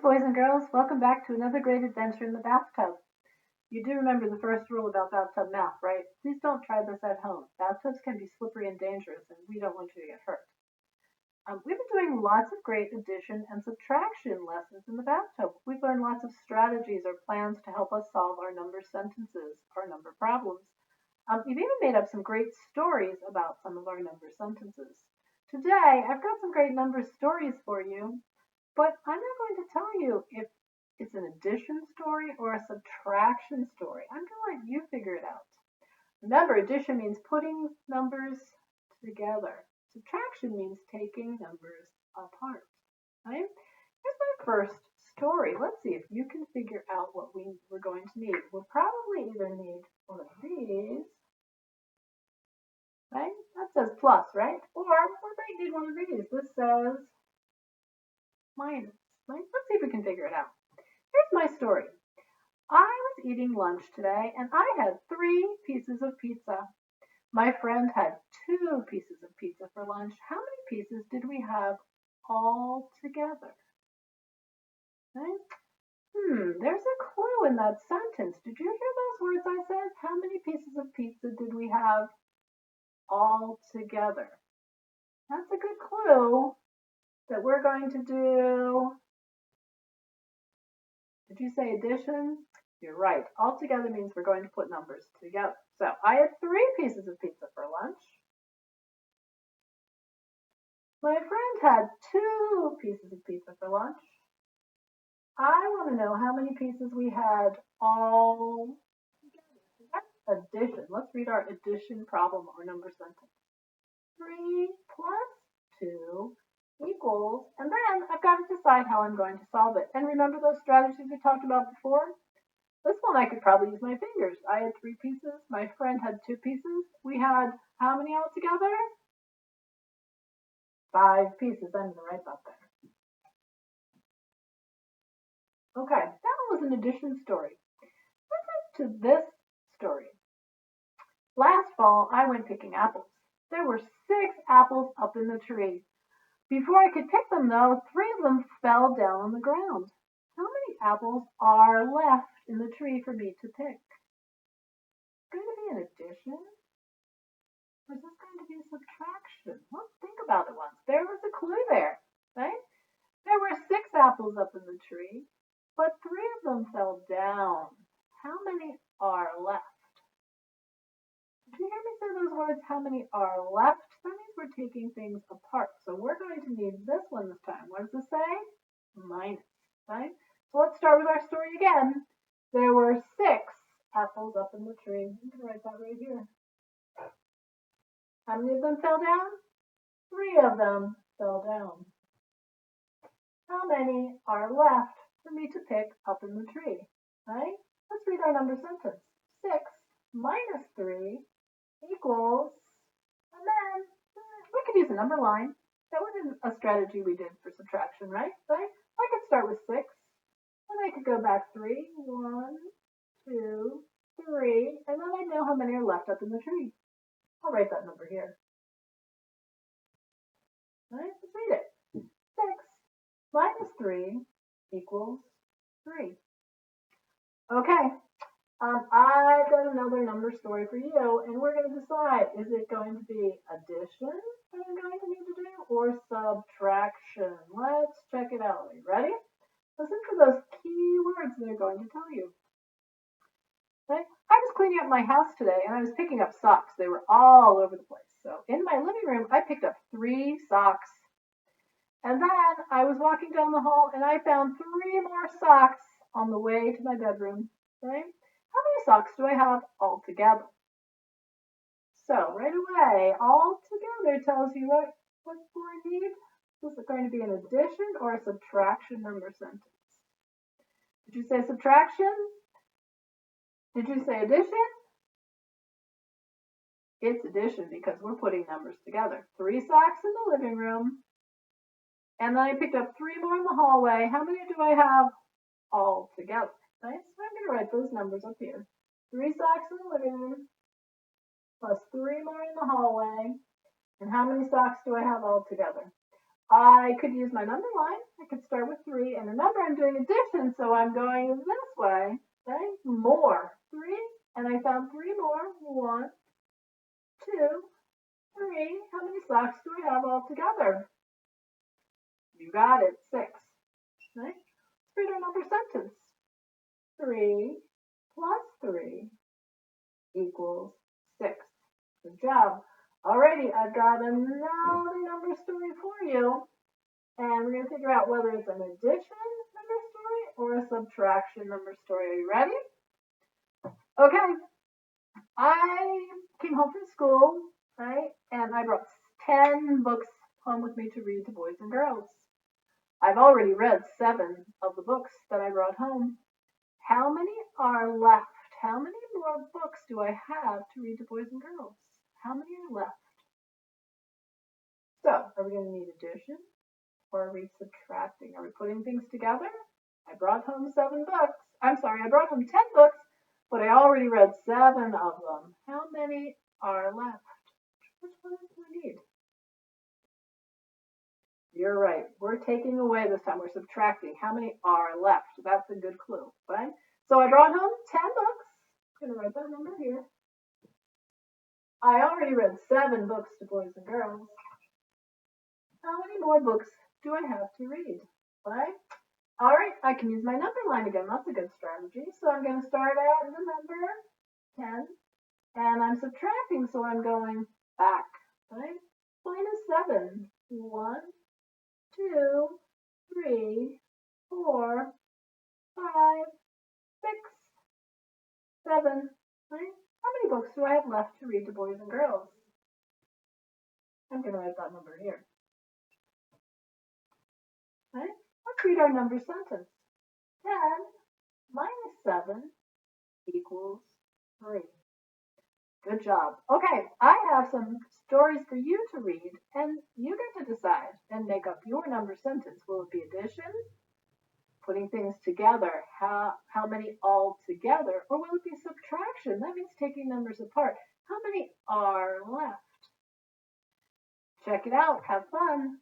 boys and girls. Welcome back to another great adventure in the bathtub. You do remember the first rule about bathtub math, right? Please don't try this at home. Bathtubs can be slippery and dangerous, and we don't want you to get hurt. We've been doing lots of great addition and subtraction lessons in the bathtub. We've learned lots of strategies or plans to help us solve our number sentences, our number problems. We've even made up some great stories about some of our number sentences. Today, I've got some great number stories for you. But I'm not going to tell you if it's an addition story or a subtraction story. I'm going to let you figure it out. Remember, addition means putting numbers together. Subtraction means taking numbers apart. Right? Here's my first story. Let's see if you can figure out what we're going to need. We'll probably either need one of these, right? That says plus, right? Or we might need one of these. This says minus. Right? Let's see if we can figure it out. Here's my story. I was eating lunch today and I had 3 pieces of pizza. My friend had 2 pieces of pizza for lunch. How many pieces did we have all together? Right? There's a clue in that sentence. Did you hear those words I said? How many pieces of pizza did we have all together? That's a good clue that we're going to do. Did you say addition? You're right. All together means we're going to put numbers together. So I had 3 pieces of pizza for lunch. My friend had 2 pieces of pizza for lunch. I want to know how many pieces we had all together. That's addition. Let's read our addition problem or number sentence. 3 plus 2 equals, and then I've got to decide how I'm going to solve it. And remember those strategies we talked about before? This one I could probably use my fingers. I had 3 pieces. My friend had 2 pieces. We had how many all together? 5 pieces. I'm going to write that there. Okay, that was an addition story. Let's move to this story. Last fall, I went picking apples. There were 6 apples up in the tree. Before I could pick them, though, 3 of them fell down on the ground. How many apples are left in the tree for me to pick? Is it going to be an addition? Or is this going to be a subtraction? Let's think about it once. There was a clue there, right? There were 6 apples up in the tree, but 3 of them fell down. How many are left? Did you hear me say those words? How many are left? That means we're taking things apart. So we're going to need this one this time. What does it say? Minus, right? So let's start with our story again. There were 6 apples up in the tree. You can write that right here. How many of them fell down? 3 of them fell down. How many are left for me to pick up in the tree? Right? Let's read our number sentence. 6 minus 3 equals, and then we could use a number line. That was a strategy we did for subtraction, right? I could start with 6, and I could go back 3, 1, 2, 3, and then I know how many are left up in the tree. I'll write that number here. All right, let's read it. 6 minus 3 equals 3. Okay, I've got another number story for you, and we're going to decide, is it going to be addition that I'm going to need to do, or subtraction? Let's check it out. Are you ready? Listen for those key words they're going to tell you. Okay? I was cleaning up my house today, and I was picking up socks. They were all over the place. So in my living room, I picked up 3 socks. And then I was walking down the hall, and I found 3 more socks on the way to my bedroom. Okay? How many socks do I have all together? So right away, all together tells you what do I need? Is it going to be an addition or a subtraction number sentence? Did you say subtraction? Did you say addition? It's addition because we're putting numbers together. 3 socks in the living room. And then I picked up 3 more in the hallway. How many do I have all together? Right? So I'm going to write those numbers up here. 3 socks in the living room plus 3 more in the hallway. And how many socks do I have all together? I could use my number line. I could start with 3. And remember, I'm doing addition, so I'm going this way. Okay? More. 3. And I found 3 more. 1, 2, 3. How many socks do I have all together? You got it. 6. Right? Let's read our number sentence. 3 plus 3 equals 6. Good job. Alrighty, I've got another number story for you. And we're going to figure out whether it's an addition number story or a subtraction number story. Are you ready? Okay. I came home from school, right? And I brought 10 books home with me to read to boys and girls. I've already read 7 of the books that I brought home. How many are left? How many more books do I have to read to boys and girls? How many are left? So, are we going to need addition or are we subtracting? Are we putting things together? I brought home 7 books. I'm sorry, I brought home 10 books, but I already read 7 of them. How many are left? Which one do we need? You're right. We're taking away this time. We're subtracting. How many are left? That's a good clue, right? So I brought home 10 books. I'm going to write that number here. I already read 7 books to boys and girls. How many more books do I have to read? Right? All right, I can use my number line again. That's a good strategy. So I'm going to start at the number 10, and I'm subtracting, so I'm going back. Right? Minus 7. 1, 2, 3, 4, 5, 6, 7. Right? How many books do I have left to read to boys and girls? I'm going to write that number here. Right? Let's read our number sentence. 10 minus 7 equals 3. Good job. Okay, I have some stories for you to read, and you get to decide and make up your number sentence. Will it be addition, putting things together, how many all together, or will it be subtraction? That means taking numbers apart. How many are left? Check it out. Have fun.